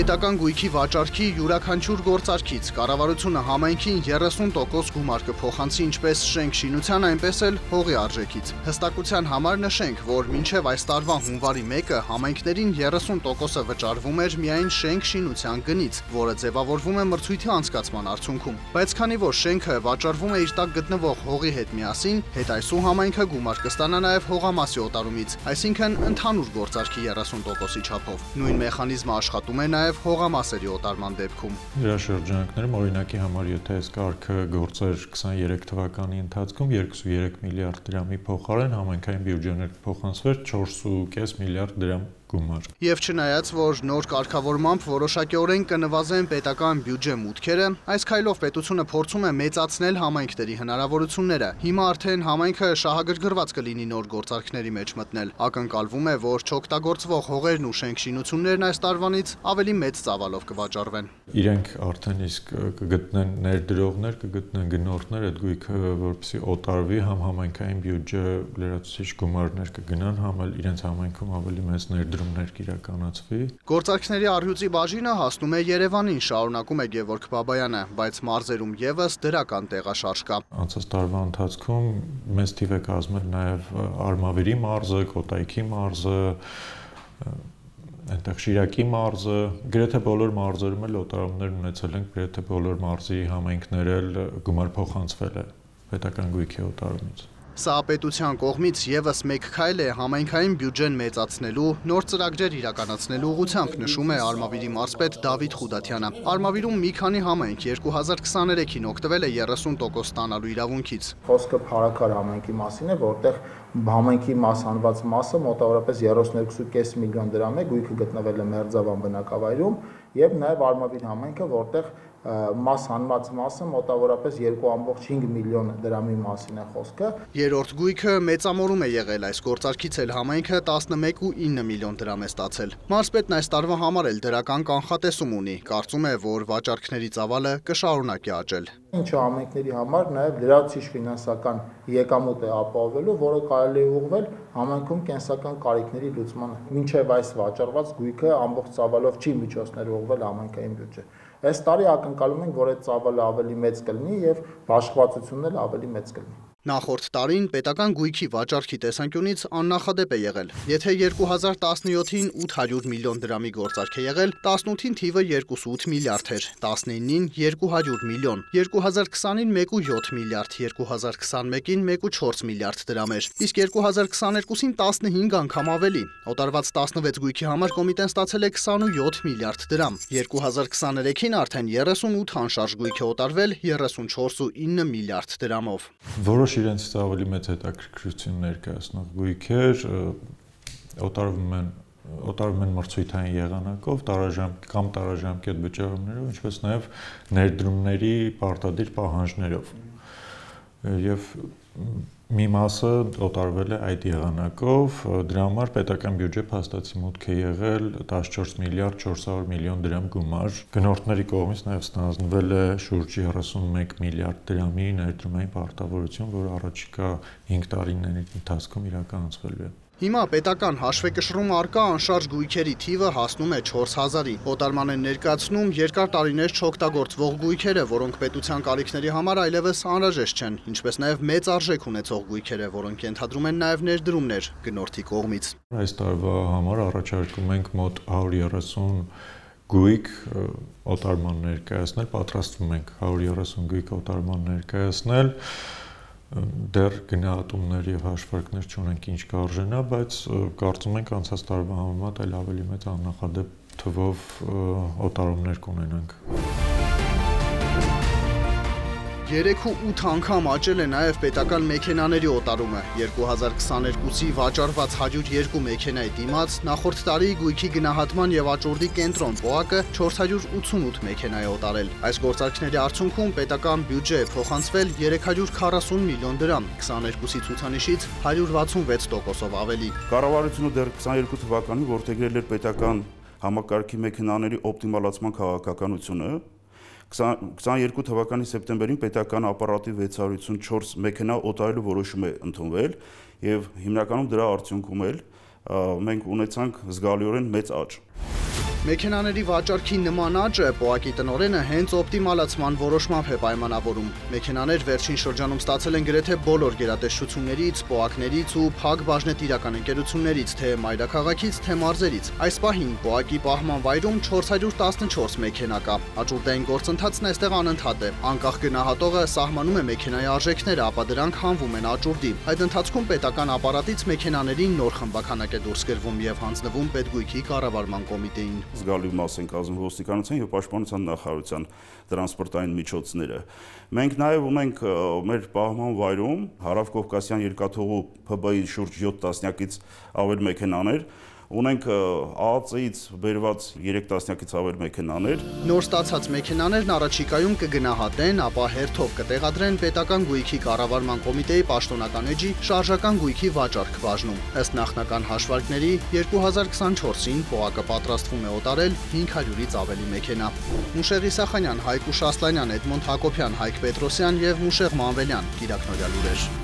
Պետական գույքի վաճառքի յուրաքանչյուր գործարքից կառավարությունը համայնքին 30% գումար կփոխանցի ինչպես շենք շինության, այնպես էլ հողի արժեքից։ Հստակության համար նշենք, որ մինչև այս տարվա հունվարի 1-ը համայնքներին 30%-ը վճարվում էր միայն շենք շինության գնից, որը ձևավորվում է մրցույթի անցկացման արդյունքում։ Բայց քանի որ շենքը վաճառվում է իր տակ գտնվող հողի հետ միասին, հետայսու համայնքը գումար կստանա նաև հողամասի օտարումից, այսինքն ընդհանուր գործարքի 30%-ի չափով։ Նույն մեխանիզմը աշխատում է նաև հողամասերի օտարման դեպքում։ Դրա շրջանակներում օրինակի համար եթե այս կարգը գործեր 23 թվականի ընթացքում 2.3 միլիարդ դրամի փոխարեն համայնքային բյուջեներ փոխանցվեր 4.5 միլիարդ դրամ գումար։ Եվ չնայած, որ նոր կարգավորմամբ որոշակիորեն կնվազեն պետական բյուջե մուտքերը, այս քայլով պետությունը փորձում է մեծացնել համայնքների հնարավորությունները։ Հիմա արդեն համայնքը շահագրգռված կլինի նոր գործարքների մեջ մտնել։ Ակնկալվում է, որ չօգտագործվող հողերն ու շենք-շինություններն այս տարվանից ավելի մեծ ծավալով կվաճառվեն։ Իրենք արդեն իսկ կգտնեն ներդրողներ, կգտնեն գնորդներ այդ գույքը, որպեսզի օտարվի, համ համայնքային բյուջե լրացուցիչ գումարներ կգնան, համ էլ իրենց համայնքում ավելի մեծ ներդրումներ կիրականացվի։ Գործարքների առյուծի բաժինը հասնում է Երևանին, շարունակում է Գևորգ Բաբայանը, բայց մարզերում եւս դրական տեղաշարժ կա։ Անցած տարվա ընթացքում մեծ թիվ է կազմել նաև Արմավիրի մարզը, Կոտայքի մարզը, այնտեղ Շիրակի մարզը, գրեթե բոլոր մարզերում էլ օտարումներ ունեցել ենք, գրեթե բոլոր մարզի համայնքներ էլ գումար փոխանցվել է պետական գույքի օտարումից։ Սա պետության կողմից եւս մեկ քայլ է համայնքային բյուջեն մեծացնելու, նոր ծրագրեր իրականացնելու ուղղությամբ, նշում է Արմավիրի մարզպետ Դավիթ Խուդատյանը։ Արմավիրում մի քանի համայնք 2023-ին օգտվել է 30% ստանալու իրավունքից։ Խոսքը Փարաքար համայնքի մասին է, որտեղ համայնքի մասանված մասը մոտավորապես 32.5 միլիոն դրամ է, գույքը գտնվել է Մերձավան բնակավայրում, եւ նաեւ Արմավիր համայնքը, որտեղ մաս հանված մասը մոտավորապես 2.5 միլիոն դրամի մասին է խոսքը։ Երրորդ գույքը մեծամորում է եղել, այս գործարքից էլ համայնքը 11.9 միլիոն դրամ է ստացել։ Մարզպետն այս տարվա համար էլ դրական կանխատեսում ունի, կարծում է, որ վաճառքների ծավալը կշարունակի աճել։ Ինչը համայնքների համար նաև լրացուցիչ ֆինանսական եկամուտ է ապահովելու, որը կարելի է ուղղվել համայնքում կենսական կարիքների լուծմանը։ Մինչև այս վաճառված գույքը ամբողջ ծավալով չի միջոցներ ուղղվել համայնքային բյուջե։ Այս տարի ակնկալում ենք, որ այդ ծավալը ավելի մեծ կլինի եւ բաշխվածությունն էլ ավելի մեծ կլինի։ Նախորդ տարին պետական գույքի վաճառքի տեսանկյունից աննախադեպ է եղել։ Եթե 2017-ին 800 միլիոն դրամի գործարք է եղել, 18-ին թիվը 2.8 միլիարդ էր, 19-ին 200 միլիոն, 2020-ին 1.7 միլիարդ, 2021-ին 1.4 միլիարդ դրամ էր, իսկ 2022-ին 15 անգամ ավելի։ Օտարված 16 գույքի համար կոմիտեն ստացել է 27 միլիարդ դրամ։ 2023-ին արդեն 38 անշարժ գույք է օտարվել 34.9 միլիարդ դրամով։ Որոշ իրենցից ավելի մեծ հետաքրքրություն ներկայացնող գույքեր օտարվում են մրցույթային եղանակով, տարաժամկետ վճարումներով, ինչպես նաև ներդրումների պարտադիր պահանջներով։ Եվ մի մասը օտարվել է այդ եղանակով, դրա համար պետական բյուջե փաստացի մուտք է եղել 14 միլիարդ 400 միլիոն դրամ գումար։ Գնորդների կողմից նաև ստանձնվել է շուրջ 31 միլիարդ դրամի ներդրումային պարտավորություն, որը առաջիկա 5 տարիների ընթացքում իրականացվելու է։ Հիմա պետական հաշվեկշռում առկա անշարժ գույքերի թիվը հասնում է 4000-ի։ Օտարման են ներկայացնում երկար տարիներ չօգտագործվող գույքերը, որոնք պետության կարիքների համար այլևս անհրաժեշտ չեն, ինչպես նաև մեծ արժեք ունեցող գույքերը, որոնք ենթադրում են նաև ներդրումներ գնորդի կողմից։ Այս տարվա համար առաջարկում ենք մոտ 130 գույք օտարման ներկայացնել, պատրաստվում ենք 130 գույք օտարման ներկայացնել։ Դեռ գնահատումներ եւ հաշվարկներ չունենք ինչ կարժենա, բայց կարծում ենք անցած տարվա համեմատ այլ ավելի մեծ աննախադեպ թվով օտարումներ կունենանք։ 3-8 անգամ աճել է նաև պետական մեքենաների օտարումը։ 2022-ի վաճառված 102 մեքենայի դիմաց նախորդ տարի գույքի գնահատման եւ աճուրդի կենտրոն ՊՕԱԿ-ը 488 մեքենա է օտարել։ Այս գործարքների արդյունքում պետական բյուջե է փոխանցվել 340 միլիոն դրամ, 22-ի ցուցանիշից 166%-ով ավելի։ Կառավարությունը դեռ 22 թվականին որդեգրել էր պետական համակարգի մեքենաների օպտիմալացման քաղաքականությունը։ 22 թվականի սեպտեմբերին պետական ապարատի 654 մեքենա օտարելու որոշում է ընդունվել եւ հիմնականում դրա արդյունքում էլ մենք ունեցանք զգալիորեն մեծ աճ։ Մեքենաների վաճառքի նման աճը ՊՕԱԿ-ի տնօրենը հենց օպտիմալացման որոշմամբ է պայմանավորում։ Մեքենաներ վերջին շրջանում ստացել են գրեթե բոլոր գերատեսչություններից, ՊՕԱԿ-ներից ու փակ բաժնետիրական ընկերություններից, թե մայրաքաղաքից, թե մարզերից։ Այս պահին ՊՕԱԿ-ի պահման վայրում 414 մեքենա կա։ Աճուրդային գործընթացն այստեղ անընդհատ է։ Անկախ գնահատողը սահմանում է մեքենայի արժեքները, ապա դրանք հանվում են աճուրդի։ Այդ ընթացքում պետական ապարատից մեքենաների նոր խմբականակ է դուրս գրվում եւ հանձնվում պետգույքի կառավարման կոմիտեին։ Զգալի մաս են կազմում ոստիկանության եւ պաշտպանության նախարարության տրանսպորտային միջոցները։ Մենք նաեւ ունենք մեր պահման վայրում Հարավկովկասյան երկաթուղու ՓԲ-ի շուրջ 7 տասնյակից ավել մեքենաներ, ունենք ԱԱՑ-ից բերված 3 տասնյակից ավել մեքենաներ։ Նոր ստացած մեքենաներն առաջիկայում կգնահատեն, ապա հերթով կտեղադրեն պետական գույքի կառավարման կոմիտեի պաշտոնական էջի շարժական գույքի վաճառք բաժնում։ Ըստ նախնական հաշվարկների 2024-ին ՊՕԱԿ-ը պատրաստվում է օտարել 500-ից ավելի մեքենա։ Մուշեղ Իսախանյան, Հայկ Շասլանյան, Էդմոնդ Հակոբյան, Հայկ Պետրոսյան եւ Մուշեղ Մանվելյան, Կիրակնորյալ լուրեր։